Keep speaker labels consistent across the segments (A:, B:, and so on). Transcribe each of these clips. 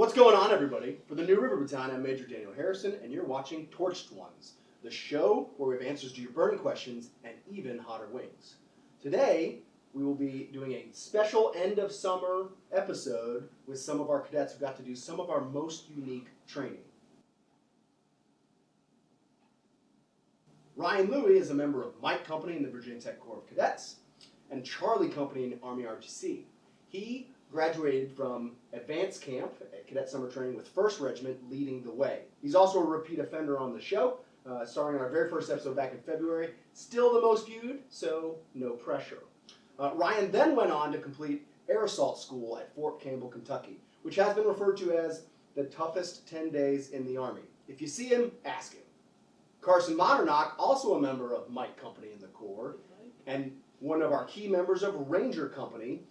A: What's going on, everybody? For the New River Battalion, I'm Major Daniel Harrison, and you're watching Torched Ones, the show where we have answers to your burning questions and even hotter wings. Today, we will be doing a special end-of-summer episode with some of our cadets who got to do some of our most unique training. Ryan Louie is a member of Mike Company in the Virginia Tech Corps of Cadets and Charlie Company in Army ROTC. He graduated from advanced camp at Cadet Summer Training with 1st Regiment leading the way. He's also a repeat offender on the show, starring in our very first episode back in February. Still the most viewed, so no pressure. Ryan then went on to complete Air Assault School at Fort Campbell, Kentucky, which has been referred to as the toughest 10 days in the Army. If you see him, ask him. Carson Manternach, also a member of Mike Company in the Corps, and one of our key members of Ranger Company,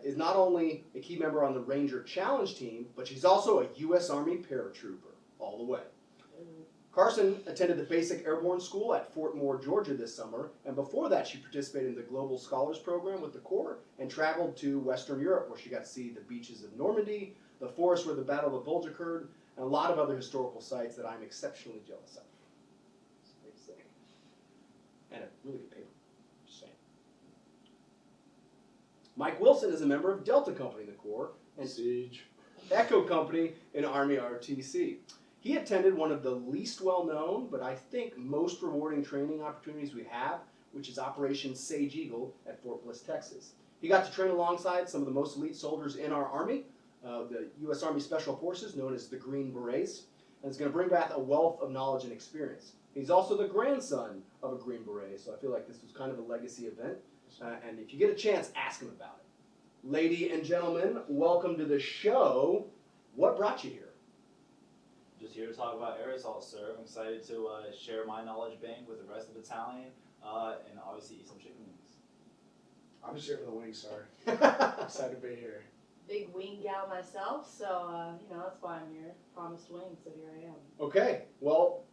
A: is not only a key member on the Ranger Challenge team, but she's also a U.S. Army paratrooper all the way. Carson attended the basic Airborne school at Fort Moore, Georgia this summer, and before that she participated in the Global Scholars Program with the Corps and traveled to Western Europe, where she got to see the beaches of Normandy, the forest where the Battle of the Bulge occurred, and a lot of other historical sites that I'm exceptionally jealous of. It's pretty sick. And a really good paper. Just saying. Mike Wilson is a member of Delta Company in the Corps and
B: Siege.
A: Echo Company in Army ROTC. He attended one of the least well-known, but I think most rewarding training opportunities we have, which is Operation Sage Eagle at Fort Bliss, Texas. He got to train alongside some of the most elite soldiers in our Army, the U.S. Army Special Forces, known as the Green Berets, and is going to bring back a wealth of knowledge and experience. He's also the grandson of a Green Beret, so I feel like this was kind of a legacy event. And if you get a chance, ask him about it. Lady and gentlemen, welcome to the show. What brought you here?
C: Just here to talk about air assault, sir. I'm excited to share my knowledge bank with the rest of the battalion and obviously eat some chicken wings.
B: I'm just here for the wings, sorry. Excited to be here.
D: Big wing gal myself, so that's why I'm here. Promised wings, so here I am.
A: Okay, well,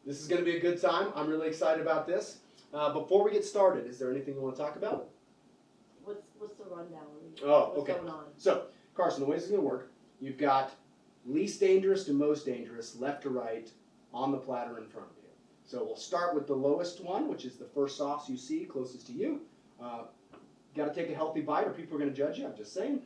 A: this is going to be a good time. I'm really excited about this. Before we get started, is there anything you want to talk about?
D: What's the rundown?
A: What's
D: going on?
A: So, Carson, the way this is going to work, you've got least dangerous to most dangerous, left to right, on the platter in front of you. So we'll start with the lowest one, which is the first sauce you see closest to you. Got to take a healthy bite or people are going to judge you, I'm just saying.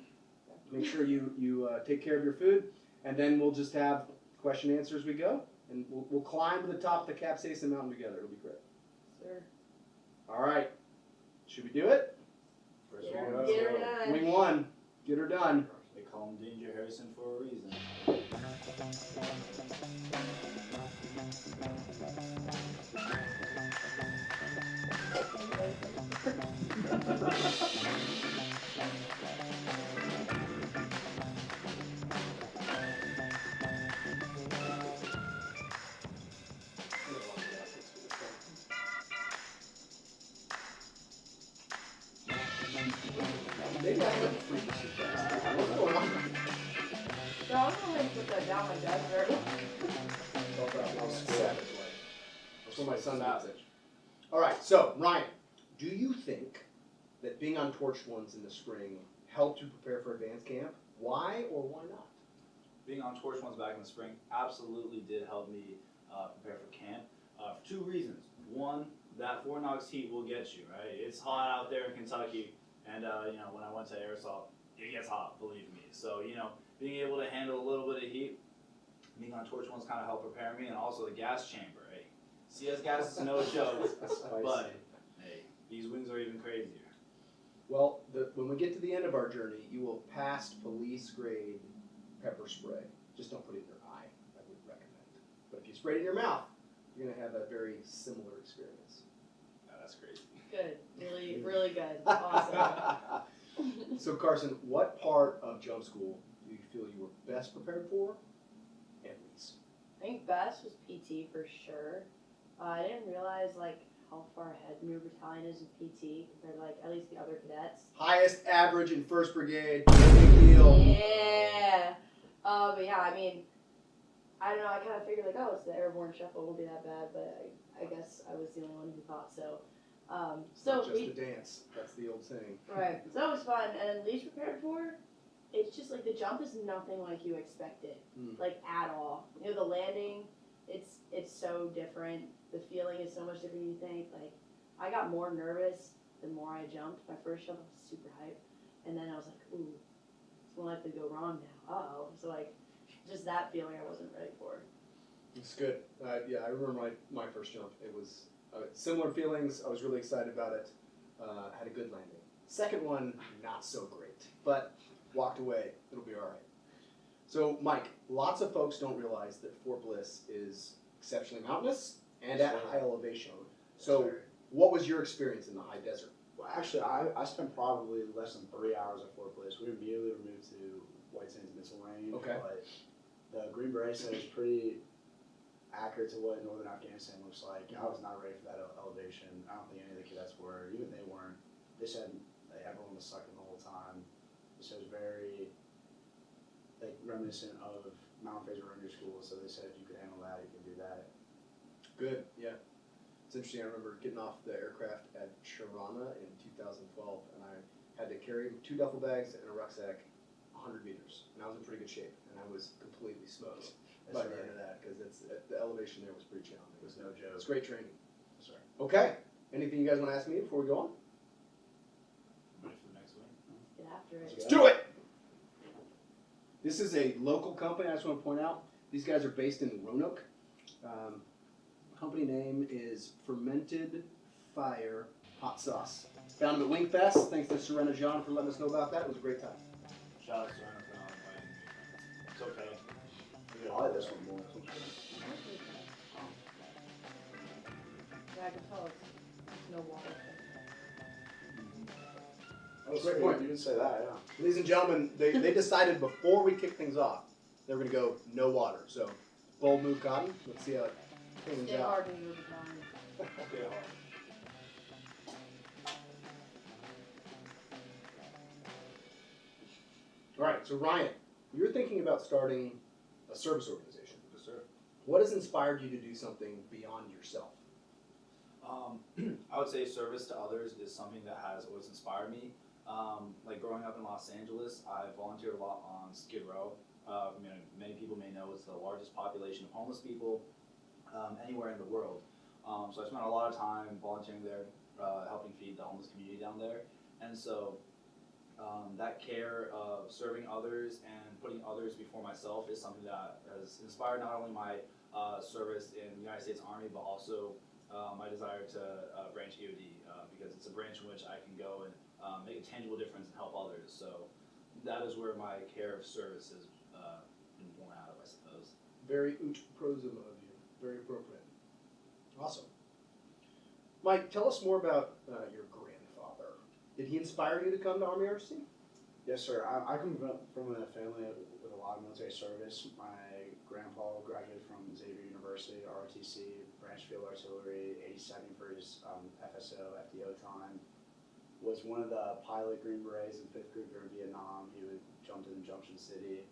A: Make sure you take care of your food, and then we'll just have question and answer as we go, and we'll climb to the top of the Capsaicin Mountain together. It'll be great.
D: Sir.
A: All right. Should we do it?
C: First
D: Get
C: one.
D: her done.
A: Wing one. Get her done.
C: They call him Danger Harrison for a reason.
A: Maybe I can freak this too fast. What's going on?
D: So I'm going to put that down my desert.
A: That's where my son is. All right, so Ryan, do you think that being on Torched Ones in the spring helped you prepare for advanced camp? Why or why not?
C: Being on Torch Ones back in the spring absolutely did help me prepare for camp for two reasons. One, that Fort Knox heat will get you, right? It's hot out there in Kentucky, and when I went to air assault, it gets hot, believe me. So being able to handle a little bit of heat, being on Torch Ones kind of helped prepare me, and also the gas chamber. Hey, CS gas is no joke, but hey, these wings are even crazier.
A: Well, when we get to the end of our journey, you will pass police-grade pepper spray. Just don't put it in your eye. I would recommend. But if you spray it in your mouth, you're going to have a very similar experience.
C: Oh, that's crazy.
D: Good. Really, really good. Awesome.
A: So, Carson, what part of jump school do you feel you were best prepared for, at least?
D: I think best was PT for sure. I didn't realize how far ahead New Battalion is in PT compared to at least the other cadets.
A: Highest average in 1st Brigade. No big deal.
D: Yeah. But yeah, I mean, I don't know. I kind of figured it's the Airborne shuffle, won't be that bad, but I guess I was the only one who thought so.
A: It's not just the dance. That's the old saying.
D: Right. So that was fun. And least prepared for, it's just like the jump is nothing like you expect it,
A: Mm.
D: like at all. You know, the landing, it's so different. The feeling is so much different than you think. Like, I got more nervous the more I jumped. My first jump I was super hyped, and then I was like, ooh, it's more likely to go wrong now. Uh-oh. So like, just that feeling I wasn't ready for.
A: It's good. Yeah, I remember my first jump. It was similar feelings. I was really excited about it. Had a good landing. Second one, not so great, but walked away. It'll be all right. So, Mike, lots of folks don't realize that Fort Bliss is exceptionally mountainous and at high elevation. So, what was your experience in the high desert?
B: Well, actually, I spent probably less than 3 hours at Fort Bliss. We immediately were moved to White Sands Missile Range.
A: Okay.
B: But the Green Beret said is pretty accurate to what northern Afghanistan looks like. I was not ready for that elevation. I don't think any of the cadets were. Even they weren't. They said everyone was sucking the whole time. So it was very like reminiscent of Mount Fraser Ranger School. So they said if you could handle that, you could do that.
A: Good, yeah. It's interesting, I remember getting off the aircraft at Sharana in 2012, and I had to carry 2 duffel bags and a rucksack 100 meters, and I was in pretty good shape, and I was completely smoked by the end of that, because the elevation there was pretty challenging.
B: It was no joke.
A: It's great training.
B: Sorry.
A: Okay, anything you guys want to ask me before we go on?
C: Ready for the next one?
D: Let's get after it.
A: Let's do it! This is a local company, I just want to point out. These guys are based in Roanoke. Company name is Fermented Fire Hot Sauce. Found them at Wingfest. Thanks to Serena John for letting us know about that. It was a great time.
C: Shout out to Serena for not inviting me. It's okay.
B: I like this one more.
D: Yeah, I can tell it's no water.
B: Oh,
A: Great point.
B: You can say that, yeah.
A: Ladies and gentlemen, they decided before we kick things off, they were going to go no water. So, bold move, Cotton. Let's see how it turns
D: Stay
A: out.
D: hard when you're behind.
C: Stay hard.
A: All right, so Ryan, you're thinking about starting a service organization.
C: Yes, sir.
A: What has inspired you to do something beyond yourself?
C: I would say service to others is something that has always inspired me. Like growing up in Los Angeles, I volunteered a lot on Skid Row. Many people may know it's the largest population of homeless people anywhere in the world. So I spent a lot of time volunteering there, helping feed the homeless community down there. And so that care of serving others and putting others before myself is something that has inspired not only my service in the United States Army, but also my desire to branch EOD, because it's a branch in which I can go and make a tangible difference and help others. So that is where my care of service has been born out of, I suppose.
A: Very ut prosum of you. Very appropriate. Awesome. Mike, tell us more about your grandfather. Did he inspire you to come to Army RC?
B: Yes, sir. I come from a family with a lot of military service. My grandpa graduated from Xavier University, ROTC, Branch Field Artillery, 82nd for his FSO, FDO time. Was one of the pilot Green Berets in 5th Group during Vietnam. He jumped in Junction City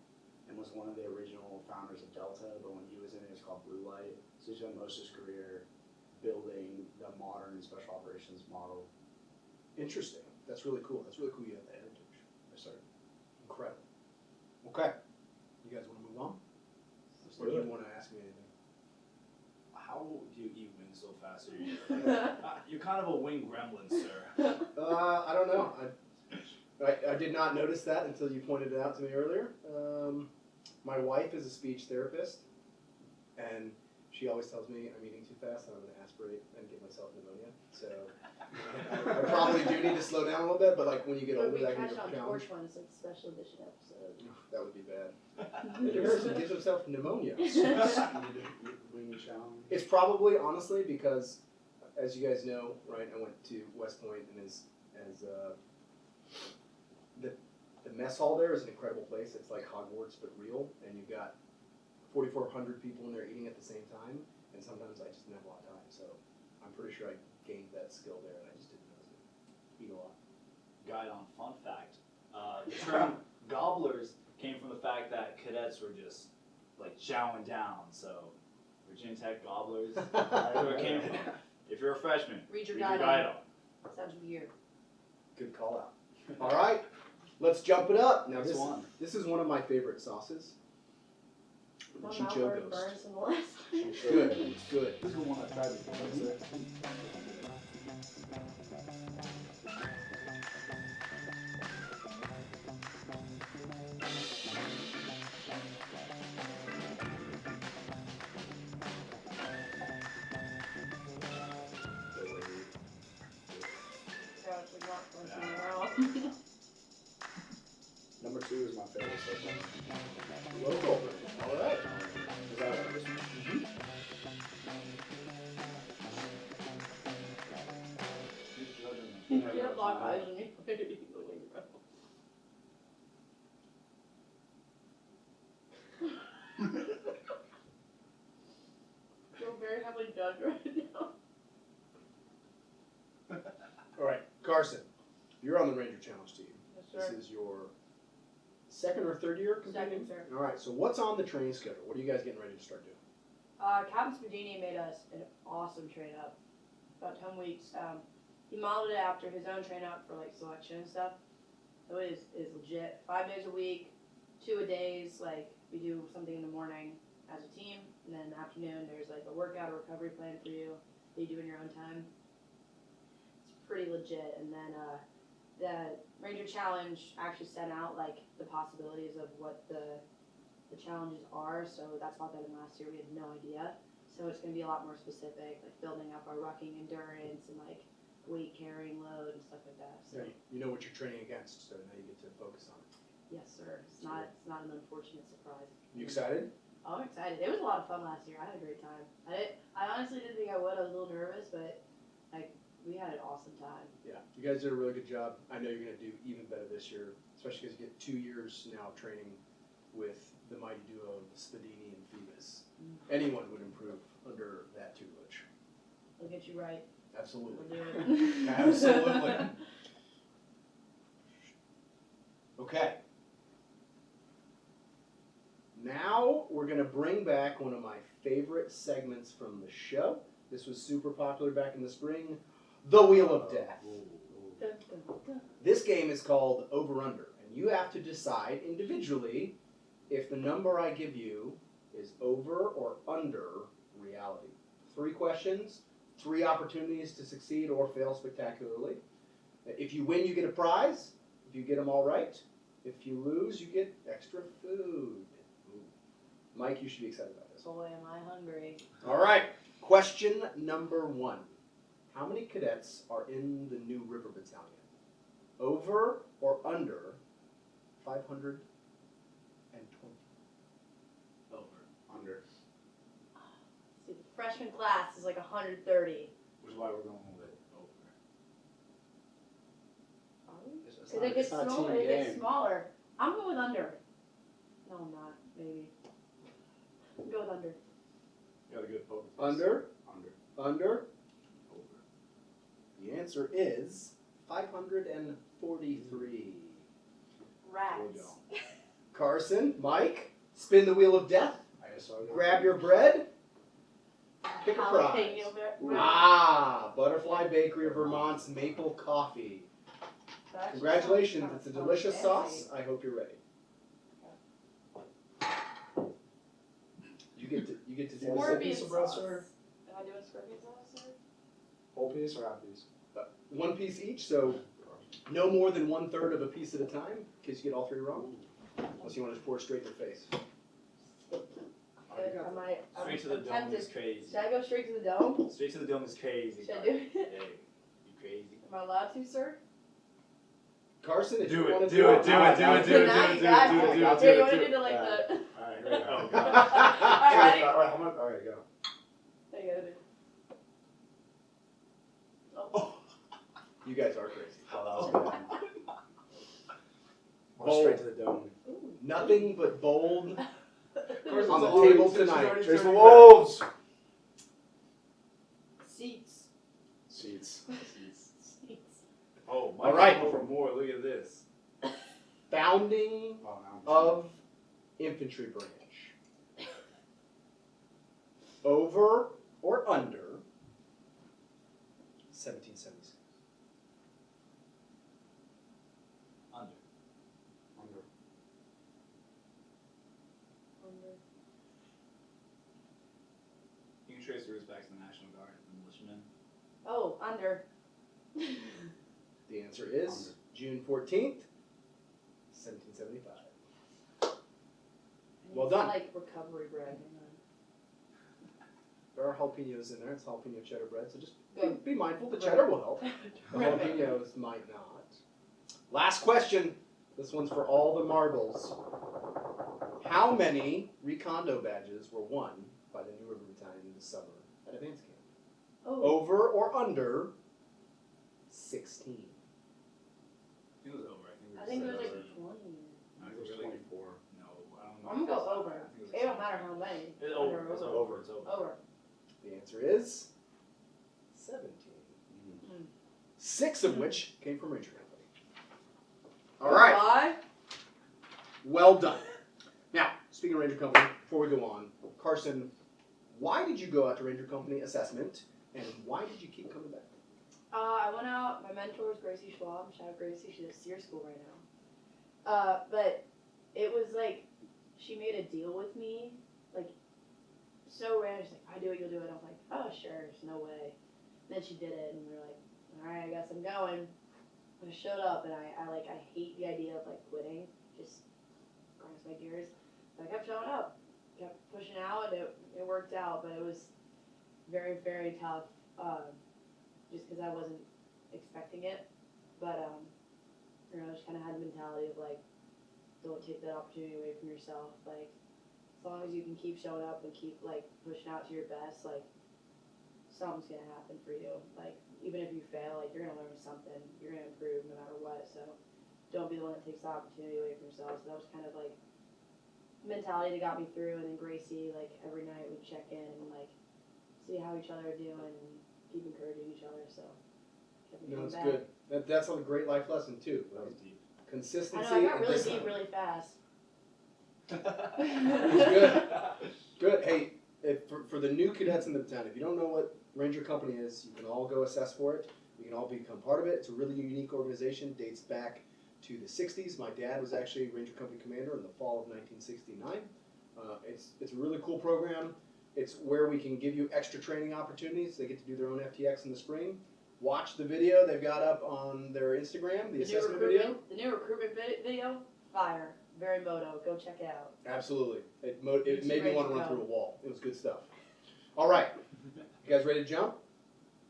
B: and was one of the original founders of Delta, but when he was in it, it was called Blue Light. So he spent most of his career building the modern special operations model.
A: Interesting. That's really cool. That's really cool you have that heritage.
B: Yes, sir.
A: Incredible. Okay. You guys want to move on? Or do you want to ask me anything?
C: How do you eat wings so fast? You're kind of a wing gremlin, sir.
A: I don't know. I did not notice that until you pointed it out to me earlier. My wife is a speech therapist, and she always tells me I'm eating too fast and I'm going to aspirate and get myself pneumonia. So I probably do need to slow down a little bit, but like when you get older,
D: we
A: that can
D: catch
A: be a
D: on
A: challenge.
D: Torch one, it's like a special edition episode.
A: That would be bad. Harrison gives himself pneumonia.
B: Wing challenge.
A: It's probably, honestly, because, as you guys know, right, I went to West Point, and the mess hall there is an incredible place. It's like Hogwarts, but real, and you've got 4,400 people in there eating at the same time, and sometimes I just didn't have a lot of time, so I'm pretty sure I gained that skill there, and I just didn't notice it. Eat a lot.
C: Guide on fun fact. The term gobblers came from the fact that cadets were just like chowing down. So Virginia Tech gobblers. That's where it came from. If you're a freshman,
D: Read your
C: guide
D: guide
C: on.
D: Sounds weird.
A: Good call out. All right, Let's jump it up. Now
C: Next one.
A: this is one of my favorite sauces. The
D: My mouth
A: Chicho
D: already
A: Ghost.
D: burns from the last time.
A: It's good. It's good.
C: This is the one I tried before.
D: So it's like not going through my mouth.
B: Number 2 is my favorite segment.
A: Local. All right.
B: Is that this one?
D: You can't lock eyes with me. I feel very heavily judged right now.
A: All right, Carson, you're on the Ranger Challenge team.
D: Yes,
A: This
D: sir.
A: is your second or third year competing?
D: Second, sir.
A: All right, so what's on the training schedule? What are you guys getting ready to start doing?
D: Captain Spadini made us an awesome train up. About 10 weeks. He modeled it after his own train up for like selection and stuff. So it is legit. 5 days a week, 2-a-days. Like we do something in the morning as a team, and then in the afternoon there's like a workout or recovery plan for you that you do in your own time. It's pretty legit. And then the Ranger Challenge actually sent out like the possibilities of what the challenges are. So that's a lot better than last year. We had no idea. So it's going to be a lot more specific, like building up our rucking endurance and like weight carrying load and stuff like that. So
A: Yeah, you know what you're training against, so now you get to focus on it.
D: yes, sir. It's not an unfortunate surprise.
A: You excited?
D: Oh, I'm excited. It was a lot of fun last year. I had a great time. I honestly didn't think I would. I was a little nervous, but like we had an awesome time.
A: Yeah, you guys did a really good job. I know you're going to do even better this year, especially because you get 2 years now of training with the mighty duo of Spadini and Phoebus. Anyone would improve under that tutelage.
D: I'll get you right.
A: Absolutely.
D: We'll do it.
A: Absolutely. Okay. Now we're going to bring back one of my favorite segments from the show. This was super popular back in the spring, the Wheel of Death.
D: Dun, dun, dun.
A: This game is called Over Under, and you have to decide individually if the number I give you is over or under reality. 3 questions, 3 opportunities to succeed or fail spectacularly. If you win, you get a prize. If you get them all right. If you lose, you get extra food. Ooh. Mike, you should be excited about this.
D: Boy, am I hungry.
A: All right, question number 1. How many cadets are in the New River Battalion? Over or under 520?
C: Over.
B: Under.
D: See, the freshman class is like 130.
C: Which is why we're going with over.
B: It's
D: Because
B: not-
D: it gets
B: it's not a
D: smaller.
B: team
D: It gets
B: game.
D: smaller. I'm going with under. No, I'm not. Maybe. Go with under.
C: You got a good poker face.
A: Under?
B: Under.
A: Under?
C: Over.
A: The answer is 543.
D: Rats.
A: Carson, Mike, spin the wheel of death.
B: I guess I'll go.
A: Grab your bread. Pick a prize.
D: Jalapeno bread.
A: Ah, Butterfly Bakery of Vermont's maple coffee.
D: That
A: Congratulations,
D: sounds
A: it's a
D: kinda
A: delicious
D: fancy.
A: sauce. I hope you're ready. You get to do
B: Scorpion
A: this.
D: Scorpion
B: piece of bread,
D: sauce.
B: sir?
D: Am I doing scorpion sauce, sir?
B: Whole piece or half piece?
A: 1 piece each, so no more than 1/3 of a piece at a time, in case you get all 3 wrong. Unless you want to just pour it straight in your face.
D: Am I?
C: Straight to the
D: I'm
C: dome
D: tempted.
C: is crazy.
D: Should I go straight to the dome?
C: Straight to the dome is crazy.
D: Should I do it?
C: Hey, you crazy.
D: Am I allowed to, sir?
A: Carson, if
C: Do
A: you
C: it,
A: want to
C: do it, do it, do it, do it,
D: Now
C: do
D: you
C: it,
D: got
C: do
D: it.
C: it, do it, do
D: Here,
C: it,
D: you want
C: do
D: to
C: it.
D: do like
B: Yeah.
D: the?
B: Alright, here we go.
C: Oh, God.
D: Alright, ready?
B: Alright, go.
D: There you go. dude.
A: You guys are crazy.
B: Oh, that was good.
A: Bold.
B: Straight to the dome.
D: Ooh.
A: Nothing but bold
B: course
A: on the
B: it's
A: table
B: always-
A: tonight.
B: Chase the wolves!
D: Seats.
B: Seats.
D: Seats.
C: Oh,
A: All right.
C: Go for more. Look at this.
A: Founding
B: Oh, now I'm
A: of infantry branch. Over or under 1776?
C: Under. respects the National Guard, the militiamen?
D: Oh, under.
A: The answer is June 14th, 1775. Well
D: It's
A: done.
D: not like recovery bread.
A: There are jalapenos in there. It's jalapeno cheddar bread, so just
D: Good.
A: be mindful. The cheddar will help. The jalapenos might not. Last question. This one's for all the marbles. How many recondo badges were won by the New River Battalion this summer at advance camp?
D: Oh,
A: Over or under 16?
C: I think it was over.
D: I think it was like
C: over.
D: 20.
C: No,
B: It was 24.
C: No, I don't know.
D: I'm gonna go over.
C: I think
D: It don't matter how many.
C: It's
D: Under
C: over.
D: or
C: It's
D: over.
C: over. It's over.
D: Over.
A: The answer is 17.
D: Mm.
A: 6 of which came from Ranger Company. All right.
D: Why?
A: Well done. Now, speaking of Ranger Company, before we go on, Carson, why did you go out to Ranger Company assessment, and why did you keep coming back?
D: I went out. My mentor was Gracie Schwab. Shout out Gracie. She's at SEER school right now. But it was like she made a deal with me, like so random. She's like, "I do it, you'll do it." I was like, "Oh, sure. There's no way." And then she did it, and we were like, "All right, I guess I'm going." And I showed up, and I hate the idea of like quitting. Just grinds my gears. But I kept showing up, kept pushing out, and it worked out. But it was very, very tough. Just because I wasn't expecting it, but I just kind of had the mentality of like, don't take that opportunity away from yourself. Like, as long as you can keep showing up and keep like pushing out to your best, like something's gonna happen for you. Like, even if you fail, like you're gonna learn something. You're gonna improve no matter what. So don't be the one that takes the opportunity away from yourself. So that was kind of like mentality that got me through. And then Gracie, like every night we'd check in and like see how each other are doing and keep encouraging each other, so kept me
A: No,
D: going
A: it's
D: back.
A: good. That's a great life lesson, too.
C: That was deep.
A: Consistency.
D: I know, I got
A: and
D: really
A: discipline.
D: deep really fast.
A: Good. Good. Hey, for the new cadets in the battalion, if you don't know what Ranger Company is, you can all go assess for it. You can all become part of it. It's a really unique organization. Dates back to the 60s. My dad was actually Ranger Company commander in the fall of 1969. It's a really cool program. It's where we can give you extra training opportunities. They get to do their own FTX in the spring. Watch the video they've got up on their Instagram, the assessment video.
D: The new recruitment video, fire, very moto. Go check it out.
A: Absolutely. It made me
D: Ready
A: want
D: to
A: to run
D: go.
A: through a wall. It was good stuff. All right. You guys ready to jump?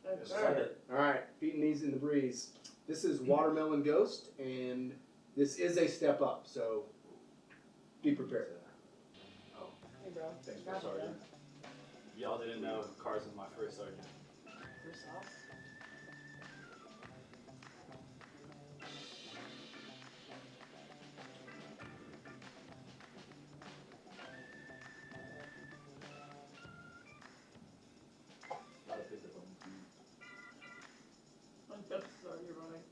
C: Yes,
D: Okay.
C: sir.
A: All right. Feet and knees in the breeze. This is Watermelon Ghost, and this is a step up, so be prepared.
D: Hey, bro.
C: Thanks for
D: Got you,
C: sergeant. Y'all didn't know Carson's my first sergeant.
D: bro. Your sauce.
C: Not a pizza bone.
D: I'm so sorry you're running.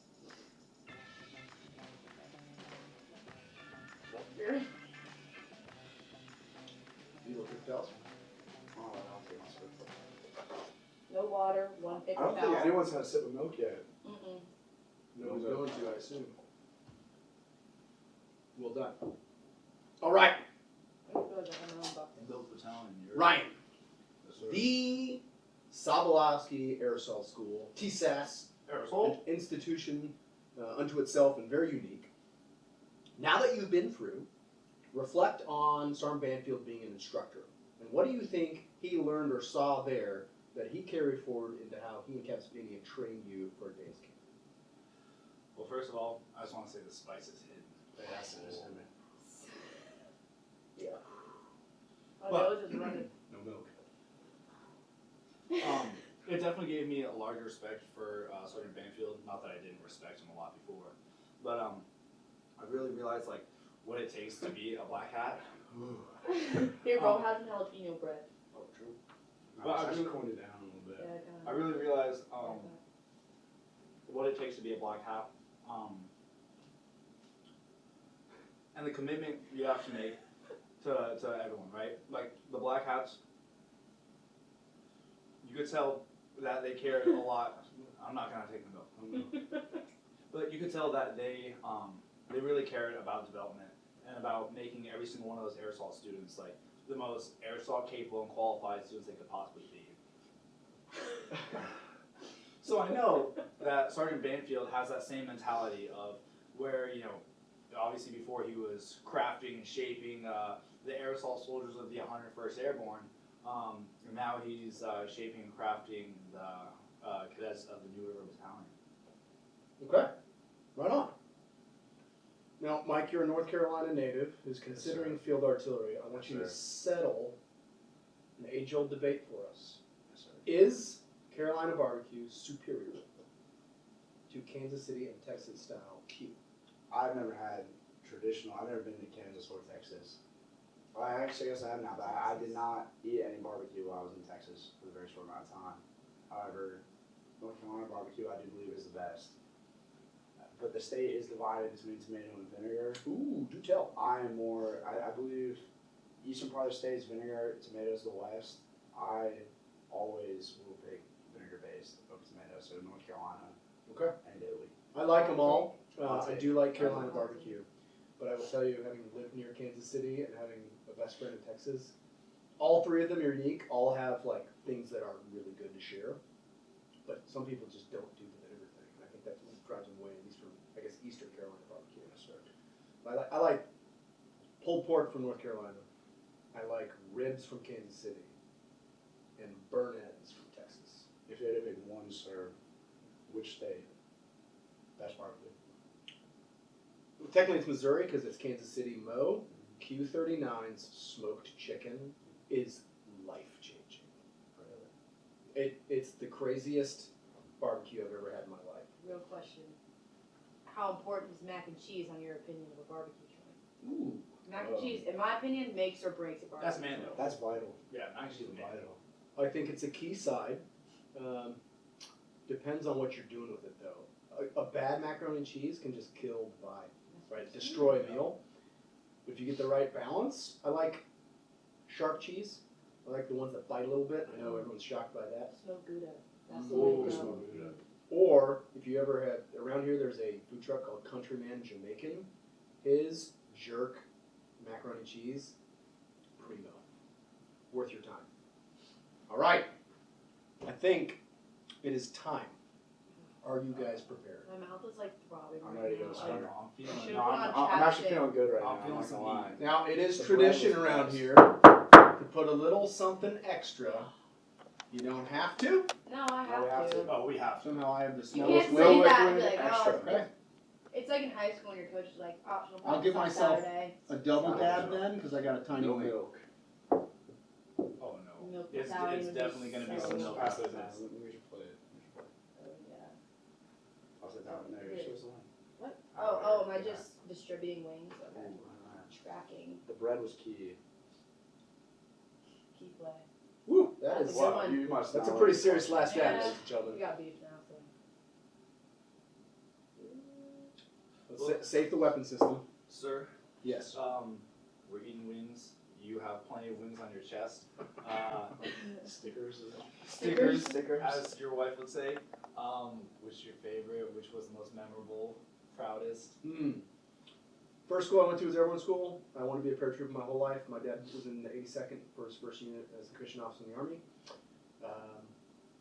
D: Here.
A: You look at Pels.
B: Oh, I'll take my spit.
D: No water, one paper
B: I don't think
D: towel.
B: anyone's had a sip of milk yet.
D: Mm-mm.
A: No one's going to, I assume. Well done. All right.
D: I feel like I have my own bucket.
C: Milk battalion. You're
A: Ryan.
C: Yes, sir.
A: The Sobolowski Aerosol School, TSAS,
C: Aerosol.
A: an institution unto itself and very unique. Now that you've been through, reflect on Sergeant Banfield being an instructor. And what do you think he learned or saw there that he carried forward into how he and Captain Spinian trained you for advanced camp?
C: Well, first of all, I just want to say the spice is hidden.
B: Yes, it is.
A: Yeah.
D: My
C: But-
D: nose is running.
B: No milk.
C: It definitely gave me a larger respect for Sergeant Banfield. Not that I didn't respect him a lot before, but I really realized like what it takes to be a black hat.
D: Here, bro, have some jalapeno bread.
A: Oh, true.
B: No,
C: Well,
B: I
C: I
B: just
C: do-
B: cooled it down a little bit.
D: Yeah,
C: I really realized what it takes to be a black hat, and the commitment you have to make to everyone, right? Like the black hats, you could tell that they cared a lot. I'm not gonna take the milk, but you could tell that they really cared about development and about making every single one of those aerosol students like the most aerosol capable and qualified students they could possibly be. So I know that Sergeant Banfield has that same mentality of where, you know, obviously before he was crafting and shaping the aerosol soldiers of the 101st Airborne, and now he's shaping and crafting the cadets of the New River Battalion.
A: Okay, right on. Now, Mike, you're a North Carolina native who's considering field artillery. I want you to settle an age-old debate for us.
B: Yes, sir.
A: Is Carolina barbecue superior to Kansas City and Texas style Q?
B: I've never had traditional. I've never been to Kansas or Texas. Well, I actually guess I have now, but I did not eat any barbecue while I was in Texas for a very short amount of time. However, North Carolina barbecue I do believe is the best. But the state is divided between tomato and vinegar.
A: Ooh, do tell.
B: I am more, I believe, eastern part of the state is vinegar, tomatoes the west. I always will pick vinegar based over tomato, so North Carolina
A: Okay.
B: and Italy.
A: I like them all.
B: I'll
A: I
B: take
A: do like
B: it.
A: Carolina barbecue. But I will tell you, having lived near Kansas City and having a best friend in Texas, all three of them are unique. All have like things that are really good to share. But some people just don't do the vinegar thing. And I think that's what drives them away, at least from, I guess, Eastern Carolina barbecue. I like pulled pork from North Carolina. I like ribs from Kansas City. And burn ends from Texas.
B: If you had to pick one, sir, which state? Best barbecue.
A: Technically, it's Missouri because it's Kansas City Mo. Q39's smoked chicken is life-changing.
B: Really?
A: It's the craziest barbecue I've ever had in my life.
D: Real question. How important is mac and cheese on your opinion of a barbecue joint?
A: Ooh.
D: Mac and cheese, in my opinion, makes or breaks a barbecue.
C: That's Mando.
B: That's vital.
C: Yeah, actually
B: Vital.
A: I think it's a key side. Depends on what you're doing with it, though. A bad macaroni and cheese can just kill the vibe, right? Destroy a meal. But if you get the right balance, I like sharp cheese. I like the ones that bite a little bit. I know everyone's shocked by that.
D: Smoked Gouda. That's the
B: Ooh,
D: way to go.
B: smoked Gouda.
A: Or if you ever had around here, there's a food truck called Countryman Jamaican. His jerk macaroni and cheese, primo, worth your time. All right, I think it is time. Are you guys prepared?
D: My mouth is like throbbing
B: I'm
D: right
B: ready to
D: now.
B: go
C: I
B: start.
C: don't know, I'm feeling
D: Should've
C: no,
D: gone
C: I'm-
D: on
B: I'm actually
D: chapstick.
B: feeling good right
C: I'm
B: now.
C: feeling
B: I'm
C: some
B: not gonna lie.
C: heat.
A: Now it is
B: The
A: tradition
B: bread was
A: around
B: nice.
A: here to put a little something extra. You don't have to.
D: No, I
B: No, we have
D: have
B: to.
D: to.
C: Oh, we have to.
A: Somehow I have the
D: You
A: smallest
D: can't
A: will.
D: say that and
B: liquid
D: be like,
B: extra.
D: oh,
A: Okay.
D: it's like in high school when your coach is like, optional
A: I'll
D: practice
A: give
D: on
A: myself
D: Saturday.
A: A double
B: Not
A: dab
B: sure.
A: then, because I got a tiny
B: No
A: one.
B: milk.
C: Oh no.
D: Milk
C: It's
D: battalion would be
C: definitely going to be
D: so
C: some
D: much
C: milk
B: Pass
C: after
B: that down.
C: this.
B: Let me just play it.
D: Oh, yeah.
B: I'll sit down. No, you're supposed to win.
D: What? Oh, am I just distributing wings? Okay. Tracking.
B: The bread was key.
D: Key play.
A: Woo, that
D: That's
A: is
D: a good one.
B: You must
A: that's a
B: not
A: pretty
B: like
A: serious
B: it.
A: last
D: Yeah.
A: dab, ladies and
D: We
A: gentlemen.
D: got beef now, so.
A: Let's safe the weapon system.
C: Sir,
A: Yes.
C: we're eating wings. You have plenty of wings on your chest.
B: Stickers.
C: Stickers, as your wife would say. Which is your favorite? Which was the most memorable, proudest?
A: First school I went to was Airborne school. I wanted to be a paratrooper my whole life. My dad was in the 82nd for his first unit as a commissioned officer in the Army.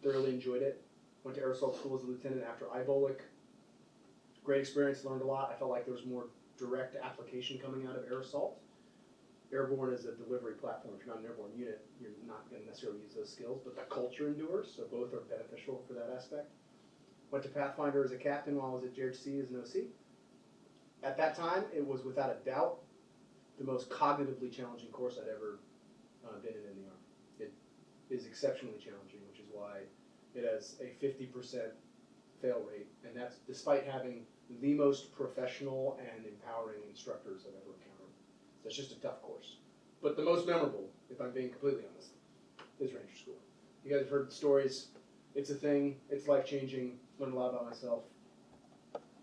A: Thoroughly enjoyed it. Went to aerosol school as a lieutenant after IBOLIC. Great experience, learned a lot. I felt like there was more direct application coming out of aerosol. Airborne is a delivery platform. If you're not an airborne unit, you're not going to necessarily use those skills, but the culture endures, so both are beneficial for that aspect. Went to Pathfinder as a captain while I was at JHC as an OC. At that time, it was without a doubt the most cognitively challenging course I'd ever been in the Army. It is exceptionally challenging, which is why it has a 50% fail rate, and that's despite having the most professional and empowering instructors I've ever encountered. So it's just a tough course. But the most memorable, if I'm being completely honest, is Ranger School. You guys have heard the stories. It's a thing. It's life-changing. Learned a lot about myself.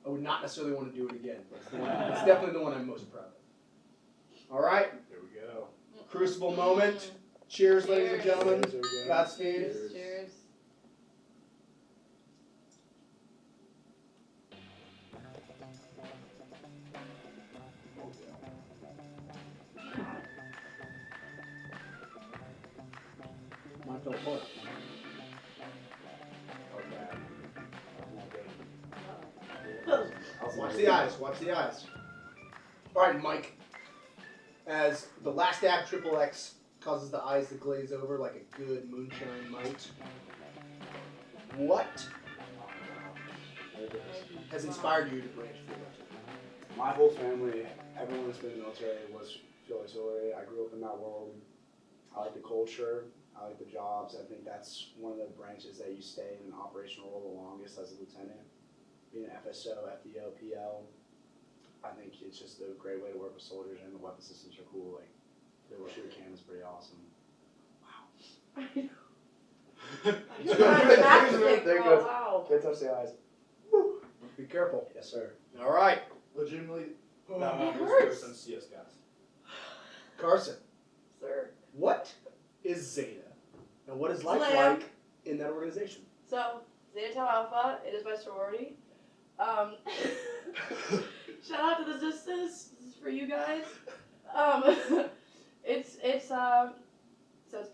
A: I would not necessarily want to do it again, but it's definitely the one I'm most proud of. All right,
B: Here we go.
A: crucible moment. Cheers, ladies and
D: Cheers.
A: gentlemen.
B: Here we go.
A: Godspeed.
D: Cheers. Cheers.
A: Mine fell apart. the eyes. Watch the eyes. All right, Mike. As the last dab triple X causes the eyes to glaze over like a good moonshine might, what has inspired you to branch field artillery?
B: My whole family, everyone that's been in the military was field artillery. I grew up in that world. I like the culture. I like the jobs. I think that's one of the branches that you stay in an operational role the longest as a lieutenant. Being an FSO, FDO, PL, I think it's just a great way to work with soldiers, and the weapon systems are cool. Like, the shooter cam is pretty awesome.
A: There he goes.
D: Wow.
B: Can't touch the eyes.
A: Be careful.
B: Yes, sir.
A: All right,
C: Legitimately,
D: It
C: that one was
D: hurts.
C: worse than CS guys.
A: Carson.
D: Sir.
A: What is Zeta, and what is life
D: Slam.
A: like in that organization?
D: So, Zeta Tau Alpha, it is my sorority. Shout out to the sisters. This is for you guys. So it's a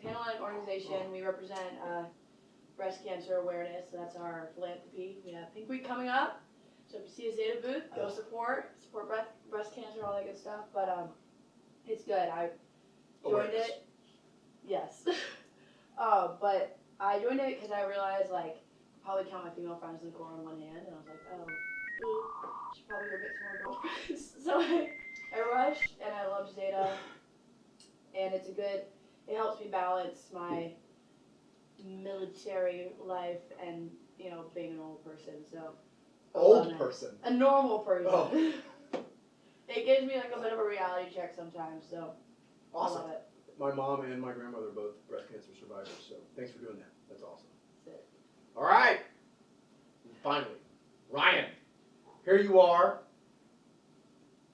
D: Pan-Atlantic organization. We represent breast cancer awareness. So that's our philanthropy. We have Pink Week coming up. So if you see a Zeta booth, go support breast cancer, all that good stuff. But it's good. I joined
A: Awareness.
D: it. Yes. But I joined it because I realized, like, probably count my female friends in the Corps on one hand, and I was like, should probably go get some more girlfriends. So I rushed, and I love Zeta, and it helps me balance my military life and, being an old person, so. I love
A: Old
D: it.
A: person.
D: A normal person.
A: Oh.
D: It gives me, like, a bit of a reality check sometimes, so.
A: Awesome.
D: I love it.
A: My mom and my grandmother are both breast cancer survivors, so thanks for doing that. That's awesome.
D: That's it.
A: All right. And finally, Ryan. Here you are.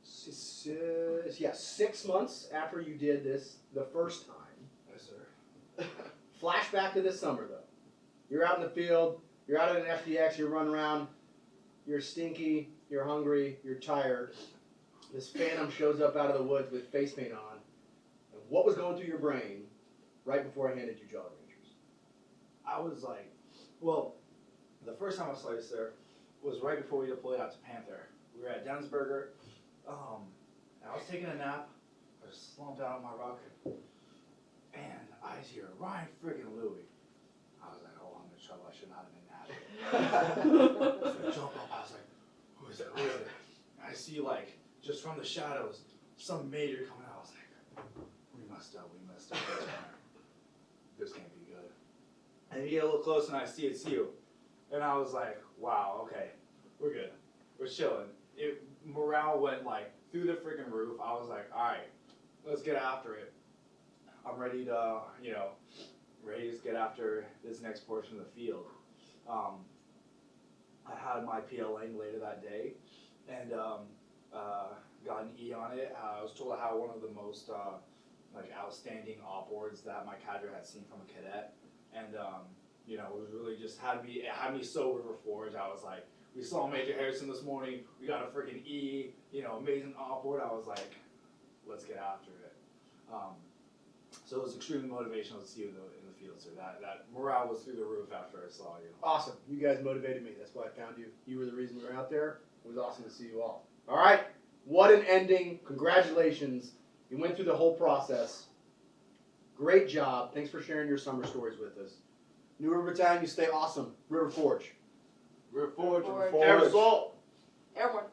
A: 6 months after you did this the first time.
C: Yes, sir.
A: Flashback to this summer, though. You're out in the field. You're out at an FDX. You're running around. You're stinky. You're hungry. You're tired. This phantom shows up out of the woods with face paint on. And what was going through your brain right before I handed you Jolly Ranchers?
C: I was like, well, the first time I saw you, sir, was right before we deployed out to Panther. We were at Densberger, and I was taking a nap. I was slumped out on my rock, and I hear Ryan friggin' Louie. I was like, oh, I'm in trouble. I should not have been napping. So I jump up. I was like, who is it? Who is it? And I see, like, just from the shadows, some major coming out. I was like, we messed up. This can't be good. And you get a little closer, and I see it's you. And I was like, wow, okay, we're good. We're chilling. Morale went, like, through the freaking roof. I was like, all right, let's get after it. I'm ready to, ready to get after this next portion of the field. I had my PLing later that day, and got an E on it. I was told I had one of the most outstanding op boards that my cadre had seen from a cadet, and it was really just had me so river forged. I was like, we saw Major Harrison this morning. We got a freaking E, amazing op board. I was like, let's get after it. So it was extremely motivational to see you in the field. So that morale was through the roof after I saw you.
A: Awesome. You guys motivated me. That's why I found you. You were the reason we were out there. It was awesome to see you all. All right. What an ending. Congratulations. You went through the whole process. Great job. Thanks for sharing your summer stories with us. New River Battalion, you stay awesome. River Forge.
C: River Forge.
D: Forge.
A: Air Assault.
D: Airborne.